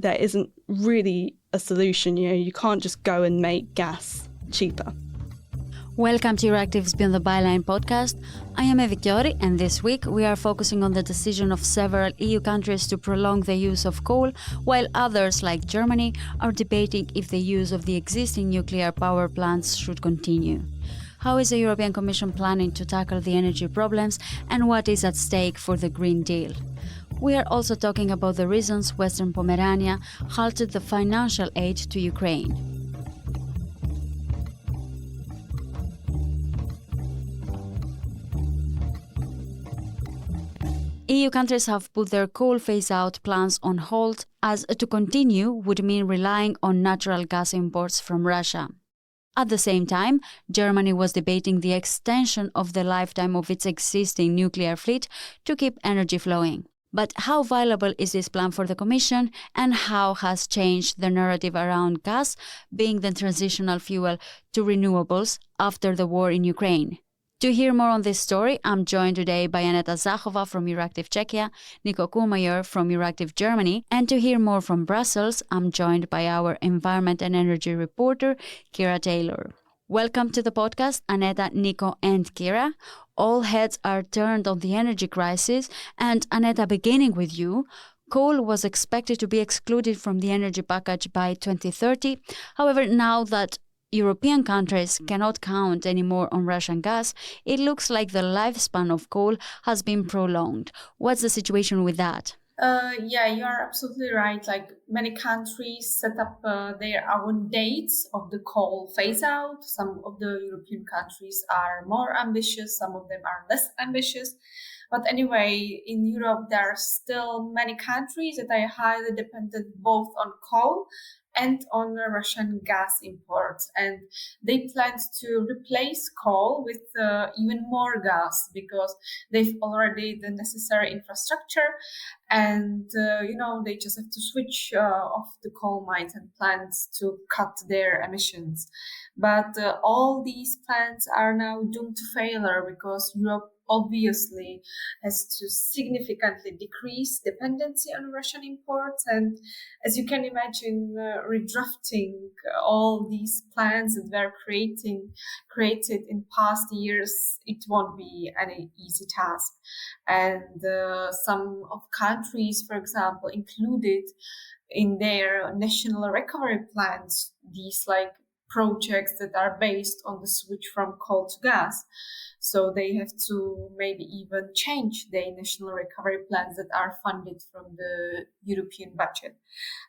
there isn't really a solution. You can't just go and make gas cheaper. Welcome to EURACTIV's Beyond the Byline podcast. I am Evitiori, and this week we are focusing on the decision of several EU countries to prolong the use of coal, while others, like Germany, are debating if the use of the existing nuclear power plants should continue. How is the European Commission planning to tackle the energy problems, and what is at stake for the Green Deal? We are also talking about the reasons Western Pomerania halted the financial aid to Ukraine. EU countries have put their coal phase-out plans on hold, as to continue would mean relying on natural gas imports from Russia. At the same time, Germany was debating the extension of the lifetime of its existing nuclear fleet to keep energy flowing. But how viable is this plan for the Commission, and how has changed the narrative around gas being the transitional fuel to renewables after the war in Ukraine? To hear more on this story, I'm joined today by Aneta Zachova from EURACTIV Czechia, Niko Kurmayer from EURACTIV Germany, and to hear more from Brussels, I'm joined by our environment and energy reporter, Kira Taylor. Welcome to the podcast, Aneta, Niko, and Kira. All heads are turned on the energy crisis, and Aneta, beginning with you, coal was expected to be excluded from the energy package by 2030. However, now that European countries cannot count anymore on Russian gas, it looks like the lifespan of coal has been prolonged. What's the situation with that? Yeah, you are absolutely right. Like, many countries set up their own dates of the coal phase out. Some of the European countries are more ambitious, some of them are less ambitious. But anyway, in Europe, there are still many countries that are highly dependent both on coal and on Russian gas imports. And they plan to replace coal with even more gas, because they've already the necessary infrastructure, and they just have to switch off the coal mines and plants to cut their emissions. But all these plans are now doomed to failure, because Europe obviously has to significantly decrease dependency on Russian imports. And as you can imagine, redrafting all these plans that were created in past years, it won't be any easy task. And some of countries, for example, included in their national recovery plans these projects that are based on the switch from coal to gas. So they have to maybe even change their national recovery plans that are funded from the European budget.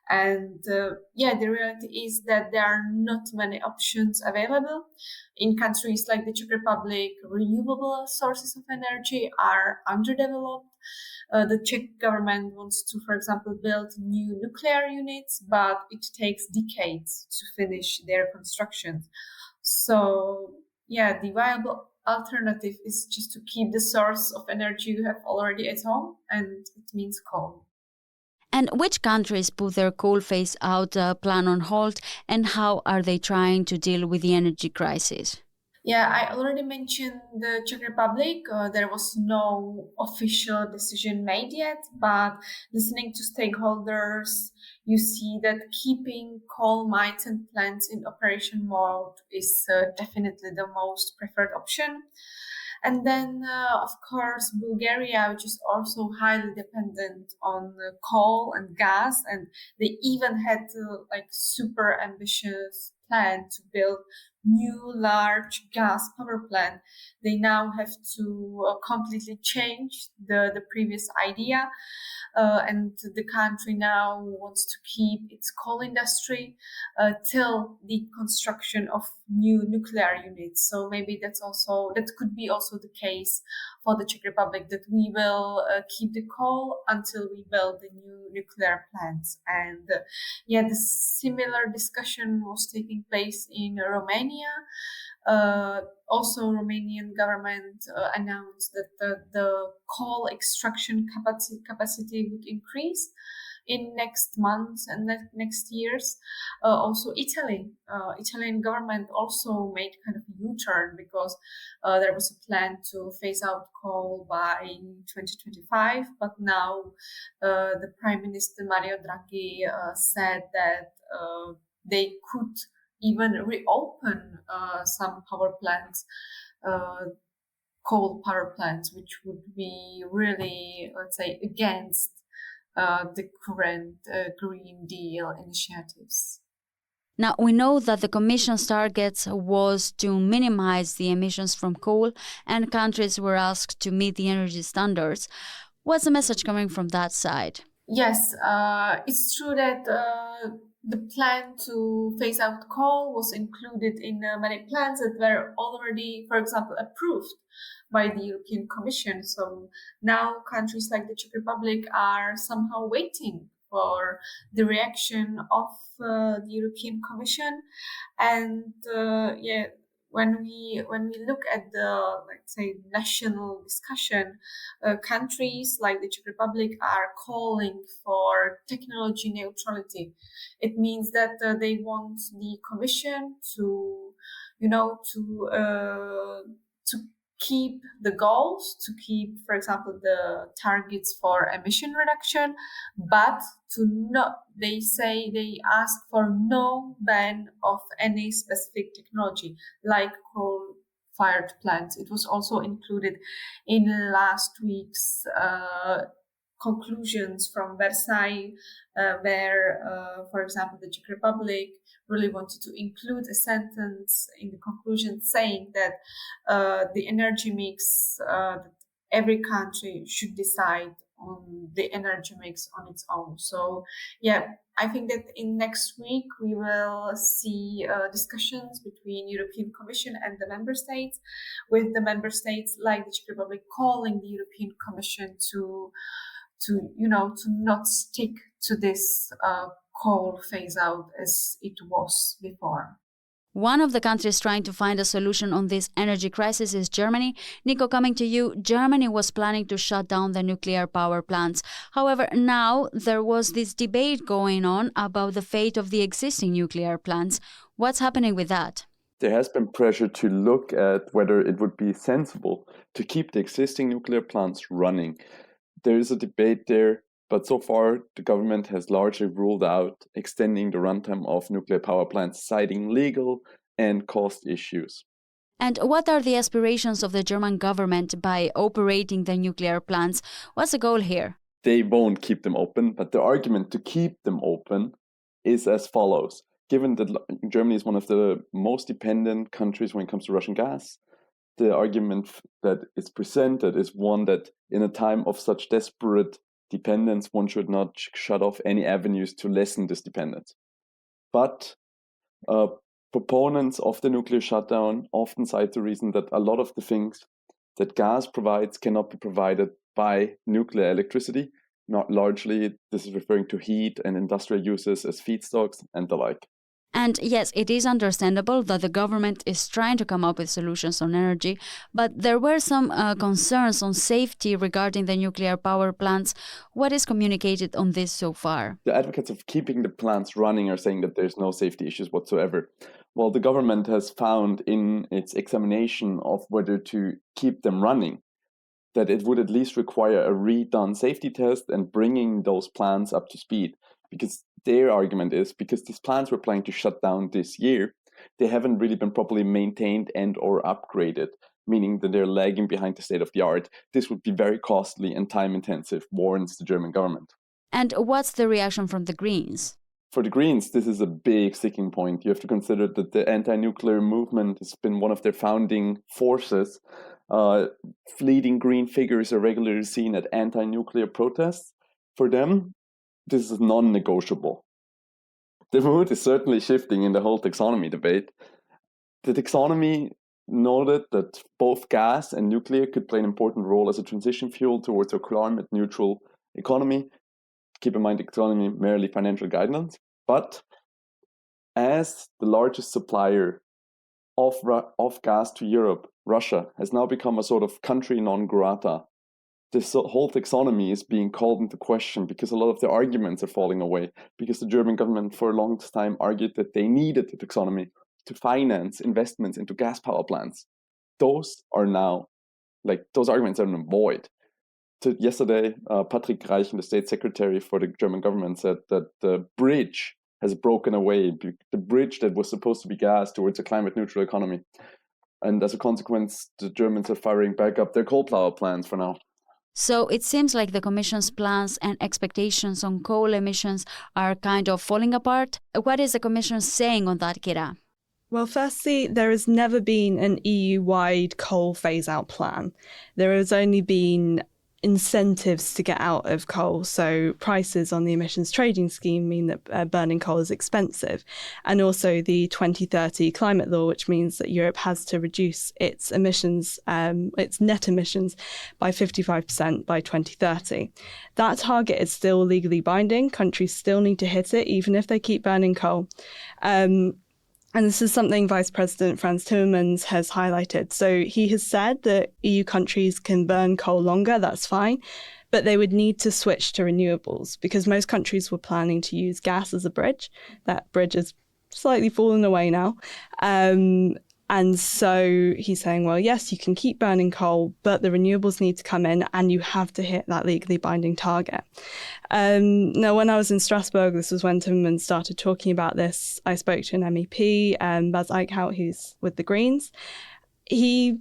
And the reality is that there are not many options available. In countries like the Czech Republic, renewable sources of energy are underdeveloped. The Czech government wants to, for example, build new nuclear units, but it takes decades to finish their construction. So, the viable alternative is just to keep the source of energy you have already at home, and it means coal. And which countries put their coal phase-out plan on hold, and how are they trying to deal with the energy crisis? Yeah, I already mentioned the Czech Republic. There was no official decision made yet, but listening to stakeholders, you see that keeping coal mines and plants in operation mode is definitely the most preferred option. And then, of course, Bulgaria, which is also highly dependent on coal and gas, and they even had super ambitious plan to build new large gas power plant. They now have to completely change the previous idea, and the country now wants to keep its coal industry till the construction of new nuclear units. So maybe that could be also the case for the Czech Republic, that we will keep the coal until we build the new nuclear plants. And the similar discussion was taking place in Romania. Also, Romanian government announced that the coal extraction capacity would increase in next months and next years. Also Italian government also made kind of a U-turn because there was a plan to phase out coal by 2025, but now the Prime Minister Mario Draghi said that they could even reopen some power plants, coal power plants, which would be really, let's say, against the current Green Deal initiatives. Now, we know that the Commission's target was to minimize the emissions from coal, and countries were asked to meet the energy standards. What's the message coming from that side? Yes, it's true that the plan to phase out coal was included in many plans that were already, for example, approved by the European Commission. So now countries like the Czech Republic are somehow waiting for the reaction of the European Commission. And when we look at the, let's say, national discussion, countries like the Czech Republic are calling for technology neutrality. It means that they want the Commission to keep the goals, to keep, for example, the targets for emission reduction, but they ask for no ban of any specific technology like coal-fired plants. It was also included in last week's conclusions from Versailles, where, for example, the Czech Republic really wanted to include a sentence in the conclusion saying that the energy mix, that every country should decide on the energy mix on its own. So, I think that in next week we will see discussions between European Commission and the member states, with the member states like the Czech Republic calling the European Commission to not stick to this coal phase out as it was before. One of the countries trying to find a solution on this energy crisis is Germany. Niko, coming to you, Germany was planning to shut down the nuclear power plants. However, now there was this debate going on about the fate of the existing nuclear plants. What's happening with that? There has been pressure to look at whether it would be sensible to keep the existing nuclear plants running. There is a debate there, but so far the government has largely ruled out extending the runtime of nuclear power plants, citing legal and cost issues. And what are the aspirations of the German government by operating the nuclear plants? What's the goal here? They won't keep them open, but the argument to keep them open is as follows. Given that Germany is one of the most dependent countries when it comes to Russian gas, the argument that is presented is one that in a time of such desperate dependence, one should not shut off any avenues to lessen this dependence. But proponents of the nuclear shutdown often cite the reason that a lot of the things that gas provides cannot be provided by nuclear electricity. Not largely, this is referring to heat and industrial uses as feedstocks and the like. And yes, it is understandable that the government is trying to come up with solutions on energy, but there were some concerns on safety regarding the nuclear power plants. What is communicated on this so far? The advocates of keeping the plants running are saying that there's no safety issues whatsoever. Well, the government has found in its examination of whether to keep them running that it would at least require a redone safety test and bringing those plants up to speed, because their argument is because these plants were planning to shut down this year, they haven't really been properly maintained and or upgraded, meaning that they're lagging behind the state of the art. This would be very costly and time intensive, warns the German government. And what's the reaction from the Greens? For the Greens, this is a big sticking point. You have to consider that the anti-nuclear movement has been one of their founding forces. Fleeting green figures are regularly seen at anti-nuclear protests. For them, this is non-negotiable. The mood is certainly shifting in the whole taxonomy debate. The taxonomy noted that both gas and nuclear could play an important role as a transition fuel towards a climate-neutral economy. Keep in mind, the taxonomy merely financial guidelines. But as the largest supplier of gas to Europe, Russia has now become a sort of country non grata this whole taxonomy is being called into question because a lot of the arguments are falling away, because the German government for a long time argued that they needed the taxonomy to finance investments into gas power plants. Those arguments are void. Yesterday, Patrick Reichen, the state secretary for the German government, said that the bridge has broken away, the bridge that was supposed to be gas towards a climate neutral economy. And as a consequence, the Germans are firing back up their coal power plants for now. So it seems like the Commission's plans and expectations on coal emissions are kind of falling apart. What is the Commission saying on that, Kira? Well, firstly, there has never been an EU-wide coal phase-out plan. There has only been incentives to get out of coal. So prices on the emissions trading scheme mean that burning coal is expensive. And also the 2030 climate law, which means that Europe has to reduce its emissions, its net emissions by 55% by 2030. That target is still legally binding. Countries still need to hit it, even if they keep burning coal. And this is something Vice President Frans Timmermans has highlighted. So he has said that EU countries can burn coal longer, that's fine, but they would need to switch to renewables because most countries were planning to use gas as a bridge. That bridge has slightly fallen away now. And so he's saying, well, yes, you can keep burning coal, but the renewables need to come in and you have to hit that legally binding target. Now, when I was in Strasbourg, this was when Timmermans started talking about this, I spoke to an MEP, Bas Eickhout, who's with the Greens. He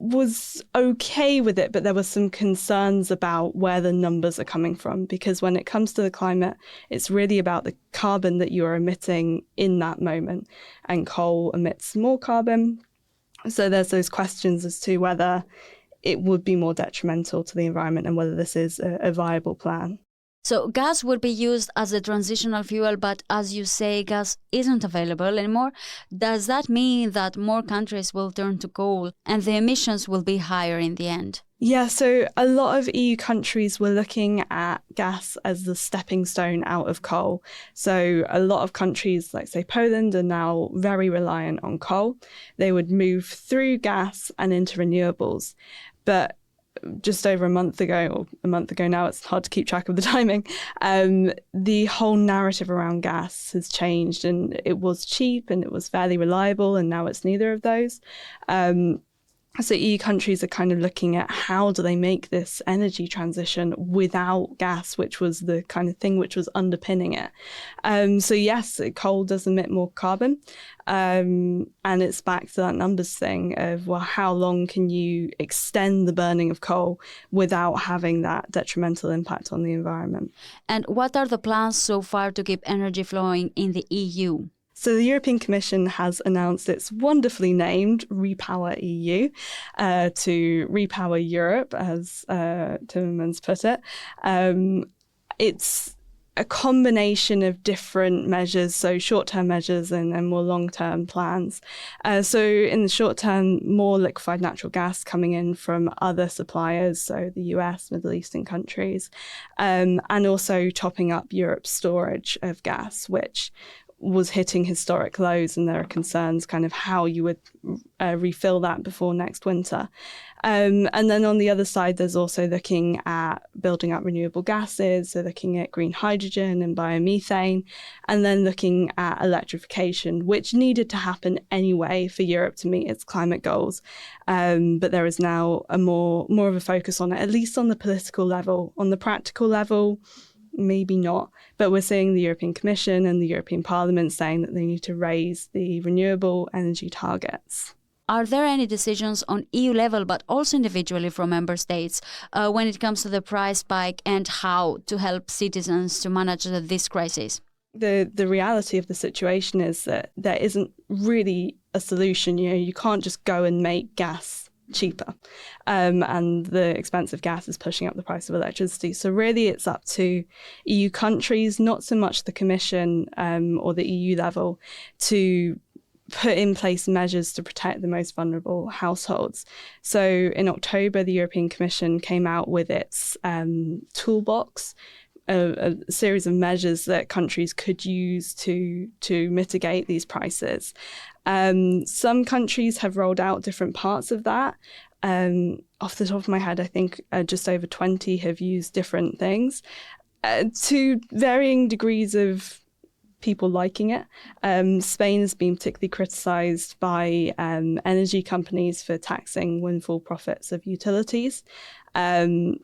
was okay with it, but there were some concerns about where the numbers are coming from, because when it comes to the climate, it's really about the carbon that you are emitting in that moment, and coal emits more carbon. So there's those questions as to whether it would be more detrimental to the environment and whether this is a viable plan. So gas would be used as a transitional fuel, but as you say, gas isn't available anymore. Does that mean that more countries will turn to coal and the emissions will be higher in the end? Yeah, so a lot of EU countries were looking at gas as the stepping stone out of coal. So a lot of countries, like say Poland, are now very reliant on coal. They would move through gas and into renewables. But just over a month ago now, it's hard to keep track of the timing, the whole narrative around gas has changed, and it was cheap and it was fairly reliable, and now it's neither of those. So EU countries are kind of looking at how do they make this energy transition without gas, which was the kind of thing which was underpinning it. So yes, coal does emit more carbon. And it's back to that numbers thing of, well, how long can you extend the burning of coal without having that detrimental impact on the environment? And what are the plans so far to keep energy flowing in the EU? So the European Commission has announced its wonderfully named Repower EU to repower Europe, as Timmermans put it. It's a combination of different measures, so short-term measures and more long-term plans. So in the short term, more liquefied natural gas coming in from other suppliers, so the US, Middle Eastern countries, and also topping up Europe's storage of gas, which was hitting historic lows, and there are concerns kind of how you would refill that before next winter. And then on the other side, there's also looking at building up renewable gases, so looking at green hydrogen and biomethane, and then looking at electrification, which needed to happen anyway for Europe to meet its climate goals. But there is now a more of a focus on it, at least on the political level. On the practical level, maybe not, but we're seeing the European Commission and the European Parliament saying that they need to raise the renewable energy targets. Are there any decisions on EU level, but also individually from member states, when it comes to the price spike and how to help citizens to manage this crisis? The reality of the situation is that there isn't really a solution. You can't just go and make gas cheaper, and the expensive gas is pushing up the price of electricity. So really it's up to EU countries, not so much the Commission or the EU level, to put in place measures to protect the most vulnerable households. So in October, the European Commission came out with its toolbox, a series of measures that countries could use to mitigate these prices. Some countries have rolled out different parts of that. Off the top of my head, I think just over 20 have used different things to varying degrees of people liking it. Spain has been particularly criticised by energy companies for taxing windfall profits of utilities. And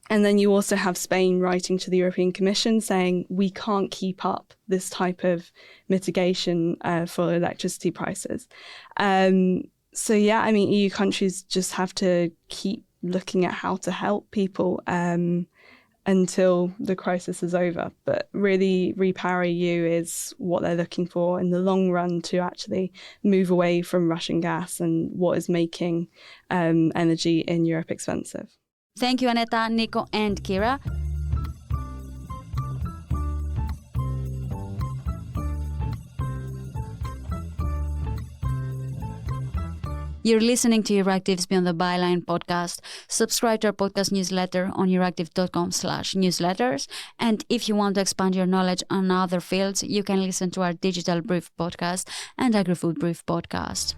then you also have Spain writing to the European Commission saying we can't keep up this type of mitigation for electricity prices. So yeah, I mean, EU countries just have to keep looking at how to help people until the crisis is over. But really, REPowerEU is what they're looking for in the long run to actually move away from Russian gas and what is making energy in Europe expensive. Thank you, Aneta, Niko, and Kira. You're listening to EURACTIV's Beyond the Byline podcast. Subscribe to our podcast newsletter on euractiv.com/newsletters. And if you want to expand your knowledge on other fields, you can listen to our Digital Brief podcast and Agri-Food Brief podcast.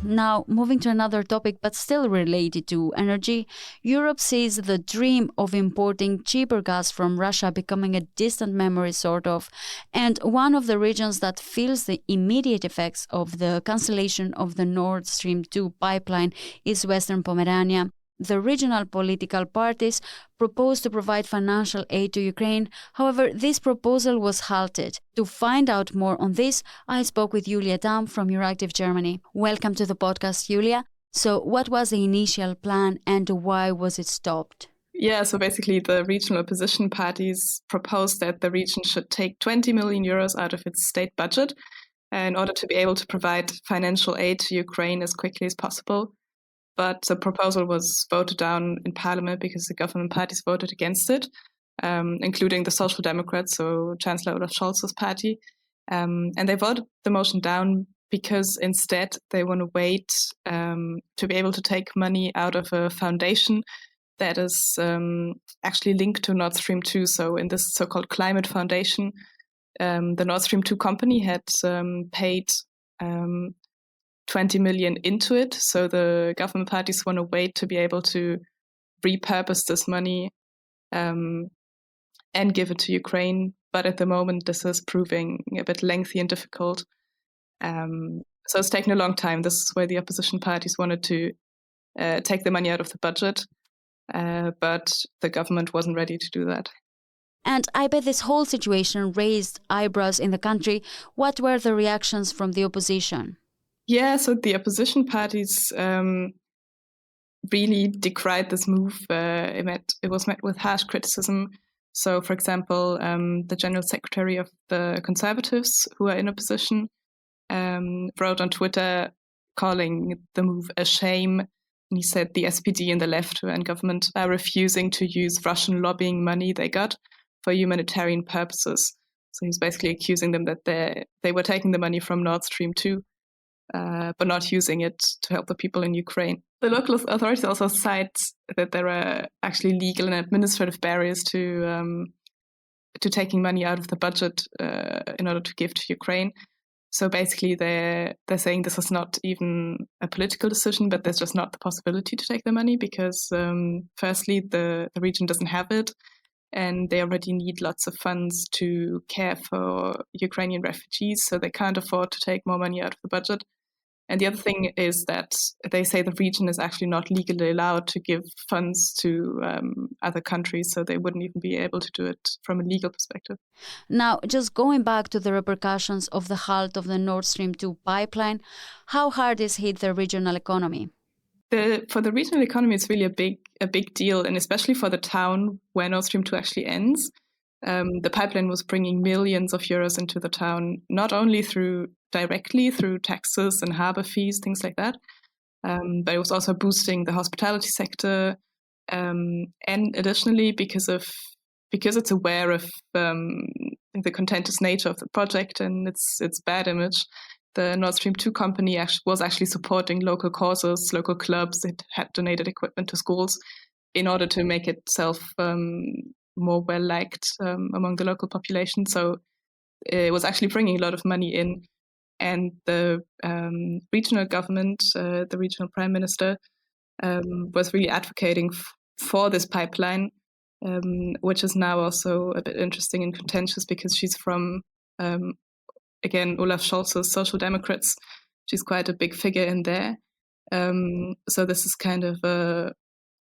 Now, moving to another topic, but still related to energy, Europe sees the dream of importing cheaper gas from Russia becoming a distant memory, sort of. And one of the regions that feels the immediate effects of the cancellation of the Nord Stream 2 pipeline is Western Pomerania. The regional political parties proposed to provide financial aid to Ukraine. However, this proposal was halted. To find out more on this, I spoke with Julia Dahm from EURACTIV Germany. Welcome to the podcast, Julia. So what was the initial plan and why was it stopped? Yeah, so basically the regional opposition parties proposed that the region should take 20 million euros out of its state budget in order to be able to provide financial aid to Ukraine as quickly as possible. But the proposal was voted down in parliament because the government parties voted against it, including the Social Democrats, so Chancellor Olaf Scholz's party. And they voted the motion down because instead they want to wait to be able to take money out of a foundation that is actually linked to Nord Stream 2. So in this so-called climate foundation, the Nord Stream 2 company had paid 20 million into it. So the government parties want to wait to be able to repurpose this money and give it to Ukraine. But at the moment, this is proving a bit lengthy and difficult. So it's taken a long time. This is why the opposition parties wanted to take the money out of the budget. But the government wasn't ready to do that. And I bet this whole situation raised eyebrows in the country. What were the reactions from the opposition? Yeah, so the opposition parties really decried this move. It was met with harsh criticism. So, for example, the General Secretary of the Conservatives, who are in opposition, wrote on Twitter calling the move a shame. And he said the SPD and the left who are in government are refusing to use Russian lobbying money they got for humanitarian purposes. So he's basically accusing them that they were taking the money from Nord Stream 2. But not using it to help the people in Ukraine. The local authorities also cite that there are actually legal and administrative barriers to taking money out of the budget in order to give to Ukraine. So basically, they're saying this is not even a political decision, but there's just not the possibility to take the money because, firstly, the region doesn't have it, and they already need lots of funds to care for Ukrainian refugees, so they can't afford to take more money out of the budget. And the other thing is that they say the region is actually not legally allowed to give funds to other countries, so they wouldn't even be able to do it from a legal perspective. Now, just going back to the repercussions of the halt of the Nord Stream 2 pipeline, how hard is hit the regional economy? For the regional economy, it's really a big deal, and especially for the town where Nord Stream 2 actually ends. The pipeline was bringing millions of euros into the town, not only directly through taxes and harbor fees, things like that, but it was also boosting the hospitality sector, and additionally because it's aware of the contentious nature of the project and its bad image. The Nord Stream 2 company was actually supporting local causes, local clubs. It had donated equipment to schools in order to make itself more well-liked among the local population. So it was actually bringing a lot of money in. and the regional government, the regional prime minister, was really advocating for this pipeline, which is now also a bit interesting and contentious because she's from, again, Olaf Scholz's Social Democrats. She's quite a big figure in there. So this is kind of a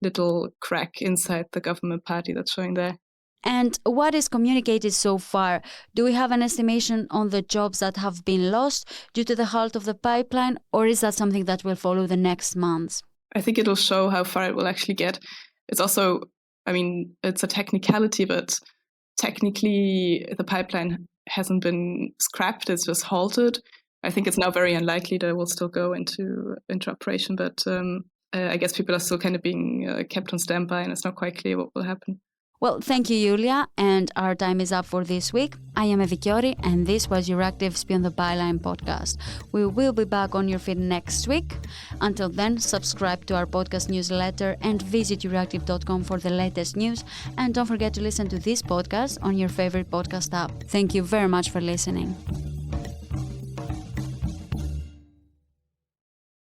little crack inside the government party that's showing there. And what is communicated so far? Do we have an estimation on the jobs that have been lost due to the halt of the pipeline, or is that something that will follow the next months? I think it'll show how far it will actually get. It's also, I mean, it's a technicality, but technically the pipeline hasn't been scrapped, it's just halted. I think it's now very unlikely that it will still go into operation, but I guess people are still kind of being kept on standby and it's not quite clear what will happen. Well, thank you, Julia, and our time is up for this week. I am Evi Chiori, and this was EURACTIV's Beyond the Byline podcast. We will be back on your feed next week. Until then, subscribe to our podcast newsletter and visit EURACTIV.com for the latest news. And don't forget to listen to this podcast on your favorite podcast app. Thank you very much for listening.